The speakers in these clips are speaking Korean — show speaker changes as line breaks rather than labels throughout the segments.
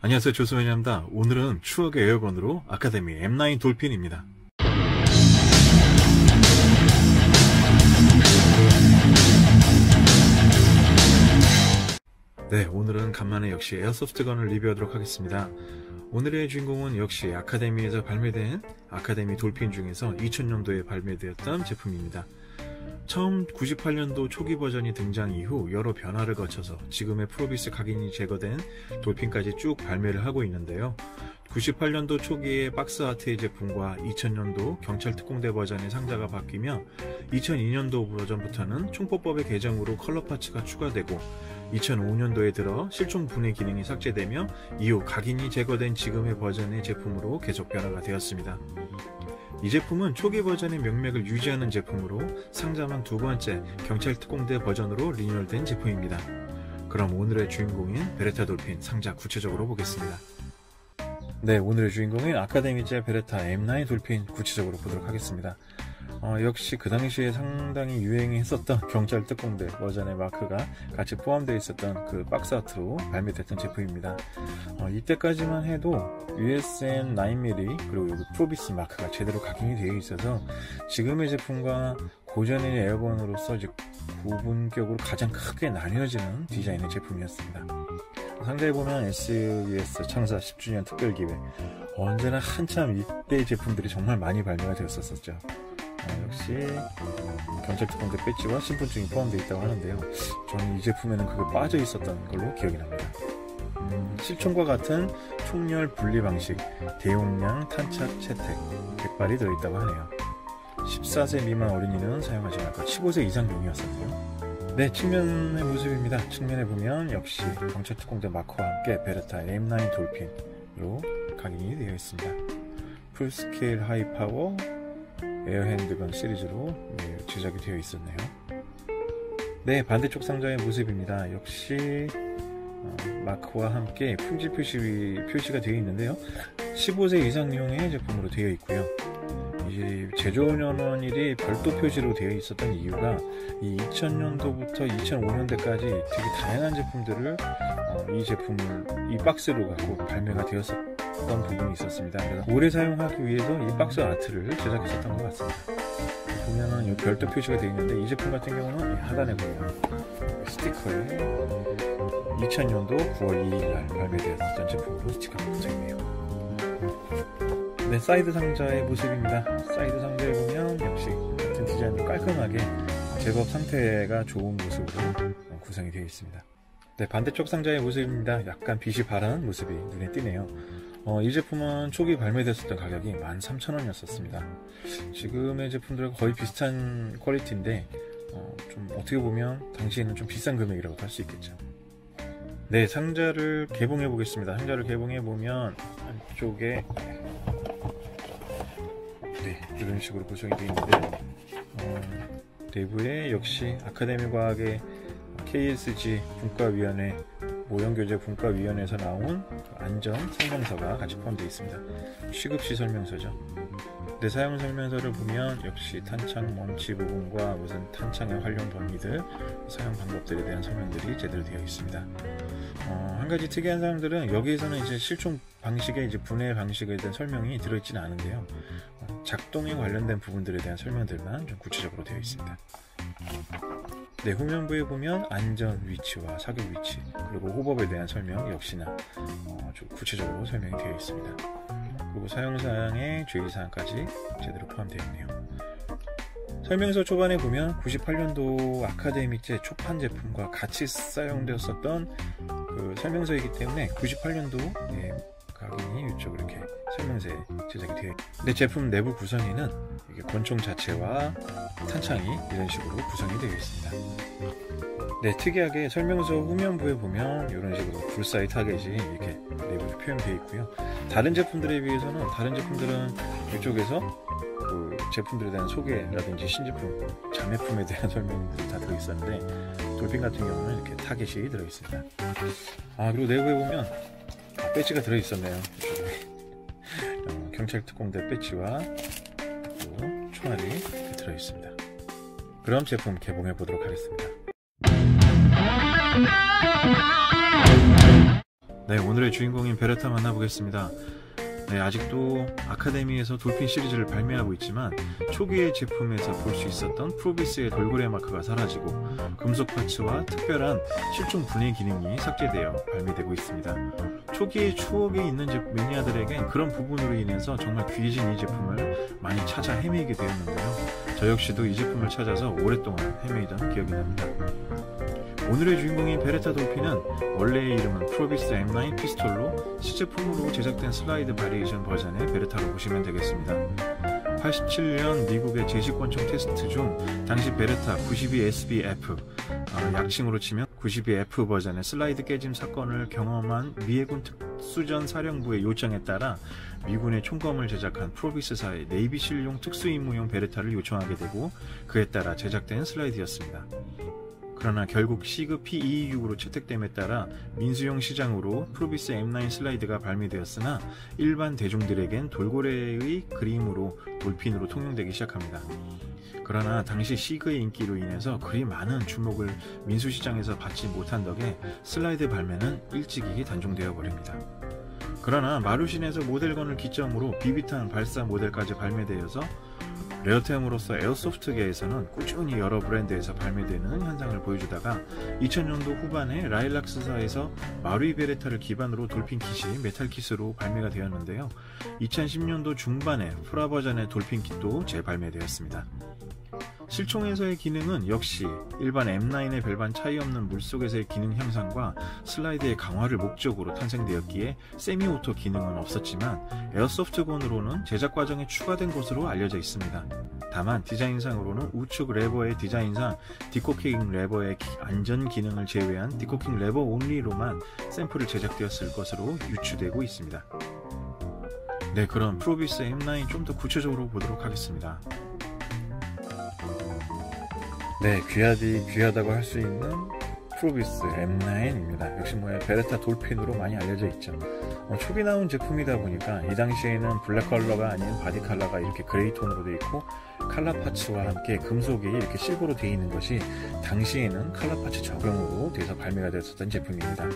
안녕하세요, 조수매니아입니다. 오늘은 추억의 에어건으로 아카데미 M9 돌핀입니다. 네, 오늘은 간만에 역시 에어소프트건을 리뷰하도록 하겠습니다. 오늘의 주인공은 역시 아카데미에서 발매된 아카데미 돌핀 중에서 2000년도에 발매되었던 제품입니다. 처음 98년도 초기 버전이 등장 이후 여러 변화를 거쳐서 지금의 프로비스 각인이 제거된 돌핀까지 쭉 발매를 하고 있는데요. 98년도 초기의 박스 아트의 제품과 2000년도 경찰 특공대 버전의 상자가 바뀌며 2002년도 버전부터는 총포법의 개정으로 컬러 파츠가 추가되고 2005년도에 들어 실총 분해 기능이 삭제되며 이후 각인이 제거된 지금의 버전의 제품으로 계속 변화가 되었습니다. 이 제품은 초기 버전의 명맥을 유지하는 제품으로 상자만 두 번째 경찰 특공대 버전으로 리뉴얼된 제품입니다. 그럼 오늘의 주인공인 베레타 돌핀 상자 구체적으로 보겠습니다. 네, 오늘의 주인공인 아카데미제 베레타 M9 돌핀 구체적으로 보도록 하겠습니다. 역시 그 당시에 상당히 유행했었던 경찰 특공대 버전의 마크가 같이 포함되어 있었던 그 박스 아트로 발매됐던 제품입니다. 이때까지만 해도 USN 9mm 그리고 여기 프로비스 마크가 제대로 각인이 되어 있어서 지금의 제품과 고전의 에어건으로서 이제 구분격으로 가장 크게 나뉘어지는 디자인의 제품이었습니다. 상자에 보면 SUS 창사 10주년 특별기획, 언제나 한참 이때 제품들이 정말 많이 발매가 되었었죠. 역시 경찰 특공대 배지와 신분증이 포함되어 있다고 하는데요. 저는 이 제품에는 그게 빠져 있었던 걸로 기억이 납니다. 실총과 같은 총열 분리 방식, 대용량 탄착 채택, 백발이 들어있다고 하네요. 14세 미만 어린이는 사용하지 말고 15세 이상용이었었네요. 네, 측면의 모습입니다. 측면에 보면 역시 경찰 특공대 마크와 함께 베레타 M9 돌핀으로 각인이 되어 있습니다. 풀스케일 하이파워 에어핸드건 시리즈로 제작이 되어 있었네요. 네, 반대쪽 상자의 모습입니다. 역시 마크와 함께 품질 표시가 되어 있는데요. 15세 이상용의 제품으로 되어 있고요. 이 제조연원일이 별도 표시로 되어 있었던 이유가 이 2000년도부터 2005년대까지 되게 다양한 제품들을 이 박스로 갖고 발매가 되었었던 부분이 있었습니다. 그래서 오래 사용하기 위해서 이 박스 아트를 제작했었던 것 같습니다. 보면은 이 별도 표시가 되어 있는데 이 제품 같은 경우는 하단에 보면 스티커에 2000년도 9월 2일날 발매되었던 제품으로 스티커가 붙어있네요. 네, 사이드 상자의 모습입니다. 사이드 상자에 보면 역시 같은 디자인으로 깔끔하게 제법 상태가 좋은 모습으로 구성이 되어 있습니다. 네, 반대쪽 상자의 모습입니다. 약간 빛이 바라는 모습이 눈에 띄네요. 이 제품은 초기 발매됐었던 가격이 13,000원이었습니다. 지금의 제품들과 거의 비슷한 퀄리티인데 좀 어떻게 보면 당시에는 좀 비싼 금액이라고 할 수 있겠죠. 네, 상자를 개봉해 보겠습니다. 상자를 개봉해 보면 한쪽에 네, 이런 식으로 구성이 되어 있는데 내부에 역시 아카데미 과학의 KSG 분과위원회 모형교재 분과위원회에서 나온 안전 설명서가 같이 포함되어 있습니다. 취급시 설명서죠. 네, 사용 설명서를 보면 역시 탄창 멈치 부분과 무슨 탄창의 활용 범위들, 사용 방법들에 대한 설명들이 제대로 되어 있습니다. 한 가지 특이한 사항들은 여기에서는 이제 실총 방식의 이제 분해 방식에 대한 설명이 들어있지는 않은데요. 작동에 관련된 부분들에 대한 설명들만 좀 구체적으로 되어 있습니다. 네, 후면부에 보면 안전 위치와 사격 위치 그리고 호법에 대한 설명 역시나 좀 구체적으로 설명이 되어 있습니다. 그리고 사용사항의 주의사항까지 제대로 포함되어 있네요. 설명서 초반에 보면 98년도 아카데미제 초판 제품과 같이 사용되었었던 그 설명서이기 때문에 98년도 각인이 이쪽으로 이렇게 설명서에 제작이 되어 있습니다. 근데 제품 내부 구성에는 이게 권총 자체와 탄창이 이런 식으로 구성이 되어 있습니다. 네, 특이하게 설명서 후면부에 보면 이런 식으로 불사의 타겟이 이렇게 내부에 표현되어 있고요. 다른 제품들에 비해서는 다른 제품들은 이쪽에서 그 제품들에 대한 소개라든지 신제품, 자매품에 대한 설명들이 다 들어있었는데 돌핀 같은 경우는 이렇게 타겟이 들어있습니다. 그리고 내부에 보면 배지가 들어있었네요. 경찰 특공대 배지와 또 총알이 들어있습니다. 그럼 제품 개봉해 보도록 하겠습니다. 네, 오늘의 주인공인 베레타 만나보겠습니다. 네, 아직도 아카데미에서 돌핀 시리즈를 발매하고 있지만 초기의 제품에서 볼 수 있었던 프로비스의 돌고래 마크가 사라지고 금속 파츠와 특별한 실종 분해 기능이 삭제되어 발매되고 있습니다. 초기의 추억에 있는 매니아들에겐 그런 부분으로 인해서 정말 귀해진 이 제품을 많이 찾아 헤매게 되었는데요. 저 역시도 이 제품을 찾아서 오랫동안 헤매이던 기억이 납니다. 오늘의 주인공인 베레타 돌핀은 원래의 이름은 프로비스 M9 피스톨로 시제품으로 제작된 슬라이드 바리에이션 버전의 베레타로 보시면 되겠습니다. 87년 미국의 제시권총 테스트 중 당시 베레타 92SBF, 약칭으로 치면 92F 버전의 슬라이드 깨짐 사건을 경험한 미해군 특수전 사령부의 요청에 따라 미군의 총검을 제작한 프로비스사의 네이비실용 특수임무용 베레타를 요청하게 되고 그에 따라 제작된 슬라이드였습니다. 그러나 결국 시급 P226으로 채택됨에 따라 민수용 시장으로 프로비스 M9 슬라이드가 발매되었으나 일반 대중들에겐 돌고래의 그림으로 돌핀으로 통용되기 시작합니다. 그러나 당시 시그의 인기로 인해서 그리 많은 주목을 민수시장에서 받지 못한 덕에 슬라이드 발매는 일찍이 단종되어 버립니다. 그러나 마루신에서 모델건을 기점으로 비비탄 발사 모델까지 발매되어서 레어템으로서 에어소프트계에서는 꾸준히 여러 브랜드에서 발매되는 현상을 보여주다가 2000년도 후반에 라일락스사에서 마루이 베레타를 기반으로 돌핀 킷이 메탈 킷으로 발매가 되었는데요. 2010년도 중반에 프라 버전의 돌핀 킷도 재발매되었습니다. 실총에서의 기능은 역시 일반 M9의 별반 차이 없는 물속에서의 기능 향상과 슬라이드의 강화를 목적으로 탄생되었기에 세미오토 기능은 없었지만 에어소프트건으로는 제작 과정에 추가된 것으로 알려져 있습니다. 다만 디자인상으로는 우측 레버의 디자인상 디코킹 레버의 안전 기능을 제외한 디코킹 레버 온리로만 샘플을 제작되었을 것으로 유추되고 있습니다. 네, 그럼 프로비스 M9 좀 더 구체적으로 보도록 하겠습니다. 네, 귀하다고 할 수 있는 프로비스 M9입니다. 역시 베레타 돌핀으로 많이 알려져 있죠. 초기 나온 제품이다 보니까 이 당시에는 블랙 컬러가 아닌 바디 컬러가 이렇게 그레이 톤으로 되어 있고 칼라 파츠와 함께 금속이 이렇게 실버로 되어 있는 것이 당시에는 칼라 파츠 적용으로 돼서 발매가 되었던 제품입니다.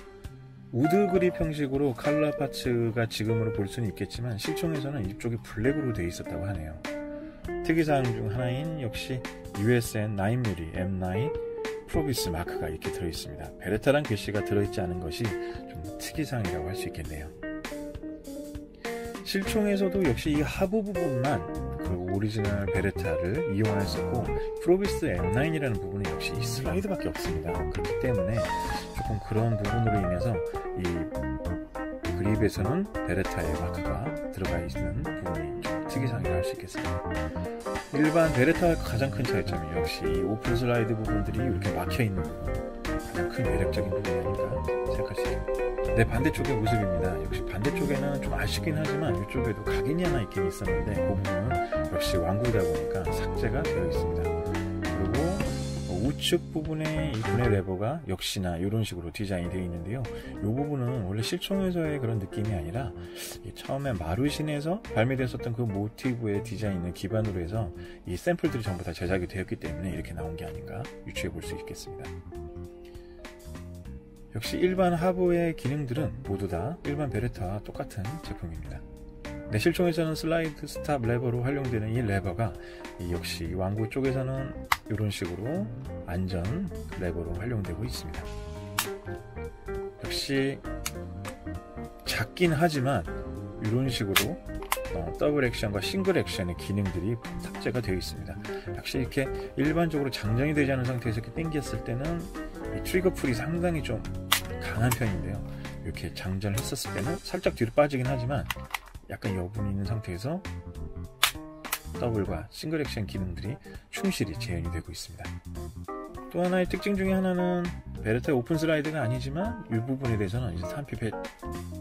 우드 그립 형식으로 칼라 파츠가 지금으로 볼 수는 있겠지만 실총에서는 이쪽이 블랙으로 되어 있었다고 하네요. 특이사항 중 하나인 역시 USN 9mm M9 프로비스 마크가 이렇게 들어있습니다. 베레타란 글씨가 들어있지 않은 것이 좀 특이사항이라고 할 수 있겠네요. 실총에서도 역시 이 하부 부분만 그 오리지널 베레타를 이용할 수 있고 프로비스 M9이라는 부분은 역시 이 슬라이드밖에 없습니다. 그렇기 때문에 조금 그런 부분으로 인해서 이 그립에서는 베레타의 마크가 들어가 있는 부분이 좀 특이사항이라고 할 수 있겠습니다. 일반 베레타와 가장 큰 차이점이 역시 이 오픈 슬라이드 부분들이 이렇게 막혀있는 부분, 가장 큰 매력적인 부분이 아닐까 생각할 수 있습니다. 네, 반대쪽의 모습입니다. 역시 반대쪽에는 좀 아쉽긴 하지만 이쪽에도 각인이 하나 있긴 있었는데 그 부분은 역시 완구이다 보니까 삭제가 되어 있습니다. 그리고 우측 부분에 이 분해 레버가 역시나 이런 식으로 디자인이 되어 있는데요. 이 부분은 원래 실총에서의 그런 느낌이 아니라 처음에 마루신에서 발매되었었던 그 모티브의 디자인을 기반으로 해서 이 샘플들이 전부 다 제작이 되었기 때문에 이렇게 나온 게 아닌가 유추해 볼 수 있겠습니다. 역시 일반 하부의 기능들은 모두 다 일반 베레타와 똑같은 제품입니다. 네, 실총에서는 슬라이드 스탑 레버로 활용되는 이 레버가 역시 완구 쪽에서는 이런 식으로 안전 레버로 활용되고 있습니다. 역시 작긴 하지만 이런 식으로 더블 액션과 싱글 액션의 기능들이 탑재가 되어 있습니다. 역시 이렇게 일반적으로 장전이 되지 않은 상태에서 이렇게 당겼을 때는 이 트리거 풀이 상당히 좀 강한 편인데요. 이렇게 장전을 했었을 때는 살짝 뒤로 빠지긴 하지만 약간 여분이 있는 상태에서 더블과 싱글 액션 기능들이 충실히 재현이 되고 있습니다. 또 하나의 특징 중에 하나는 베레타의 오픈 슬라이드가 아니지만 이 부분에 대해서는 이제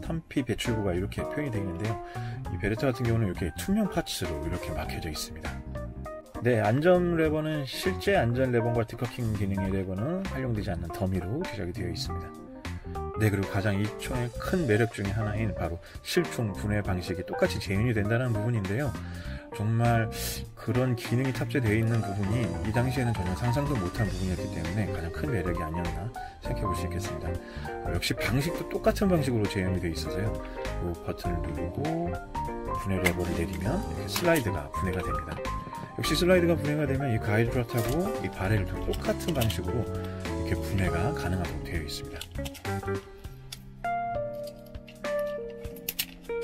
탄피 배출구가 이렇게 표현이 되어 있는데요. 이 베레타 같은 경우는 이렇게 투명 파츠로 이렇게 막혀져 있습니다. 네, 안전 레버는 실제 안전 레버와 디커킹 기능의 레버는 활용되지 않는 더미로 제작이 되어 있습니다. 네, 그리고 가장 이 총의 큰 매력 중에 하나인 바로 실총 분해 방식이 똑같이 재현이 된다는 부분인데요. 정말 그런 기능이 탑재되어 있는 부분이 이 당시에는 전혀 상상도 못한 부분이었기 때문에 가장 큰 매력이 아니었나 생각해 볼 수 있겠습니다. 역시 방식도 똑같은 방식으로 재현이 되어 있어서요. 이 버튼을 누르고 분해 레버를 내리면 이렇게 슬라이드가 분해가 됩니다. 역시 슬라이드가 분해가 되면 이 가이드 트롯하고 이 바렐도 똑같은 방식으로 이렇게 분해가 가능하도록 되어 있습니다.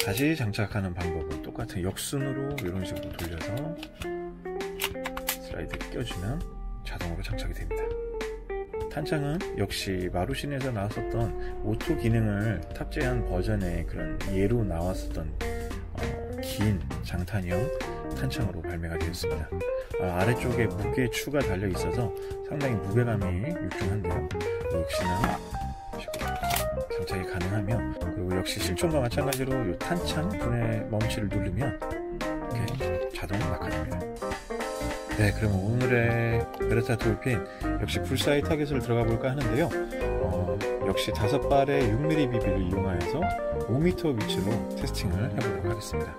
다시 장착하는 방법은 똑같은 역순으로 이런 식으로 돌려서 슬라이드 껴주면 자동으로 장착이 됩니다. 탄창은 역시 마루신에서 나왔었던 오토 기능을 탑재한 버전의 그런 예로 나왔었던 긴 장탄형 탄창으로 발매가 되었습니다. 아래쪽에 무게 추가 달려 있어서 상당히 무게감이 육중한데요. 역시나 장착이 가능하며, 그리고 역시 실총과 마찬가지로 이 탄창 분해 멈치를 누르면 이렇게 자동으로 낙하됩니다. 네, 그럼 오늘의 베레타 돌핀 역시 불사의 타겟을 들어가 볼까 하는데요. 역시 5발의 6mm BB를 이용하여서 5m 위치로 테스팅을 해보도록 하겠습니다.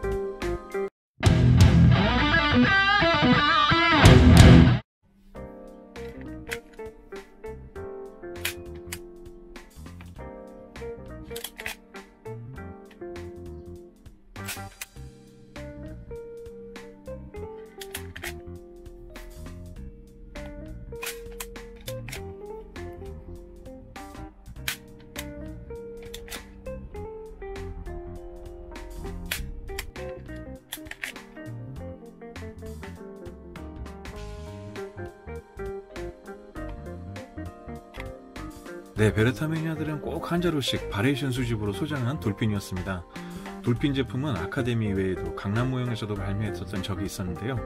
네, 베레타 매니아들은 꼭 한 자루씩 바레이션 수집으로 소장한 돌핀이었습니다. 돌핀 제품은 아카데미 외에도 강남 모형에서도 발매했었던 적이 있었는데요.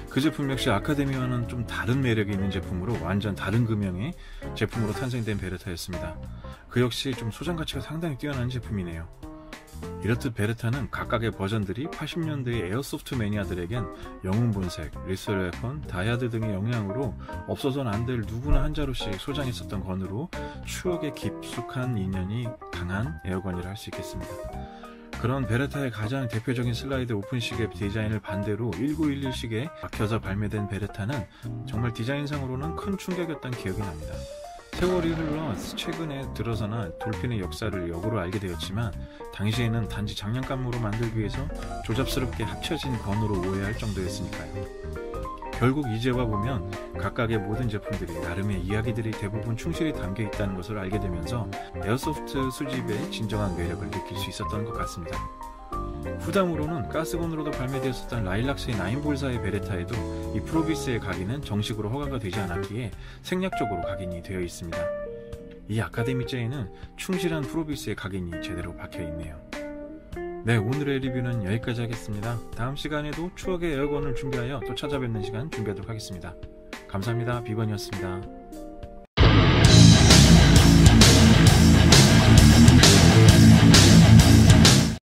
그 제품 역시 아카데미와는 좀 다른 매력이 있는 제품으로 완전 다른 금형의 제품으로 탄생된 베레타였습니다. 그 역시 좀 소장 가치가 상당히 뛰어난 제품이네요. 이렇듯 베레타는 각각의 버전들이 80년대의 에어소프트 매니아들에겐 영웅 본색, 리설 웨폰, 다이아드 등의 영향으로 없어서는 안 될 누구나 한 자루씩 소장했었던 건으로 추억에 깊숙한 인연이 강한 에어건이라 할 수 있겠습니다. 그런 베레타의 가장 대표적인 슬라이드 오픈식의 디자인을 반대로 1911식에 막혀서 발매된 베레타는 정말 디자인상으로는 큰 충격이었던 기억이 납니다. 세월이 흘러 최근에 들어서나 돌핀의 역사를 역으로 알게 되었지만 당시에는 단지 장난감으로 만들기 위해서 조잡스럽게 합쳐진 건으로 오해할 정도였으니까요. 결국 이제 와보면 각각의 모든 제품들이 나름의 이야기들이 대부분 충실히 담겨 있다는 것을 알게 되면서 에어소프트 수집의 진정한 매력을 느낄 수 있었던 것 같습니다. 후담으로는 가스건으로도 발매되었었던 라일락스의 9볼사의 베레타에도 이 프로비스의 각인은 정식으로 허가가 되지 않았기에 생략적으로 각인이 되어 있습니다. 이 아카데미제에는 충실한 프로비스의 각인이 제대로 박혀 있네요. 네, 오늘의 리뷰는 여기까지 하겠습니다. 다음 시간에도 추억의 에어건을 준비하여 또 찾아뵙는 시간 준비하도록 하겠습니다. 감사합니다. 비번이었습니다.